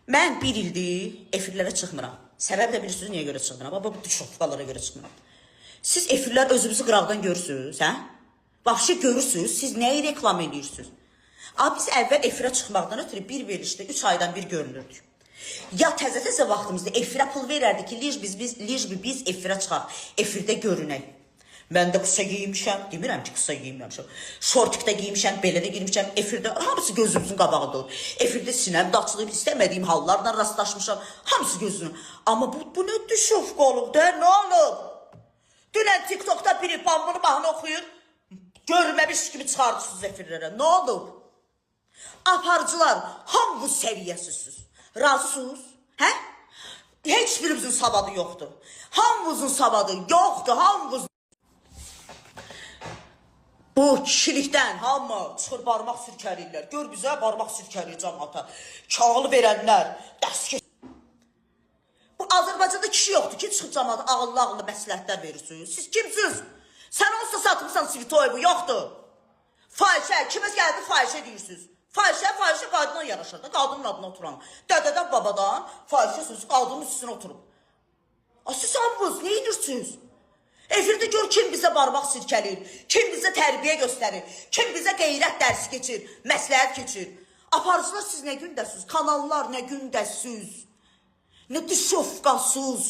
Mən bir ildir efirlərə çıxmıram. Səbəb də bilirsiniz niyə görə çıxmıram? Baba bu şofkalara görə çıxmıram. Siz efirlər özünüzü qıraqdan görürsünüz, hə? Vahşi görürsünüz, siz nəyi reklam edirsiniz? Biz əvvəl efirə çıxmaqdan ötürü bir verilişdə 3 aydan bir görünürdük. Ya təzə vaxtımızda efirə pul verərdik ki, biz efirə çıxaq, efirdə görünək. Mən də qısa giymişəm, demirəm ki, qısa giymişəm. Şortikdə giymişəm, belə də giymişəm, efirdə hamısı gözümüzün qabağında olur. Efirdə sinəm də açılıb, istəmədiyim hallarla rastlaşmışam, hamısı gözünün. Amma bu nə düşüfq olub da, nə olub? Dünən TikTokda biri bambını mahnı oxuyur, görməmiş kimi çıxardırsınız efirlərə, nə olub? Aparıcılar, hamınız səviyyəsizsiniz. Razısınız? Hə? Heç birimizin savadı yoxdur. Hamınızın savadı yoxdur, hamınız. Bu kişilikdən hamı çıxır barmaq sürkəliyirlər. Gör bizə barmaq sürkəliyir cəmaata. Kağılı verənlər, dəstək. Bu Azərbaycanda kişi yoxdur ki, çıxıb cəmaata ağıllı məsləhətlər verirsiniz. Siz kimsiniz? Sən olsa satmışsan Svitoyevu, yoxdur. Fahişə, kimə gəldi fahişə deyirsiniz? Fahişə qadına yaraşır da, qadının adına oturan. Dədədən, babadan fahişə sözü qadının üstüne oturub. Siz hamınız, nə edirsiniz? Efirdə gör kim bizə barmaq sirkəliyir, kim bizə tərbiyə göstərir, kim bizə qeyrət dərsi keçir, məsləhət keçir. Aparıcılar siz nə gündəsiz, kanallar nə gündəsiz, nə düşofqasız,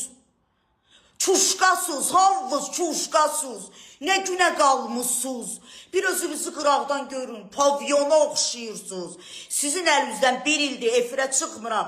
çuşqasız, hamınız çuşqasız, nə günə qalmışsınız. Bir özünüzü qıraqdan görün, pavyona oxşayırsınız. Sizin əlinizdən bir ildir efirə çıxmıram.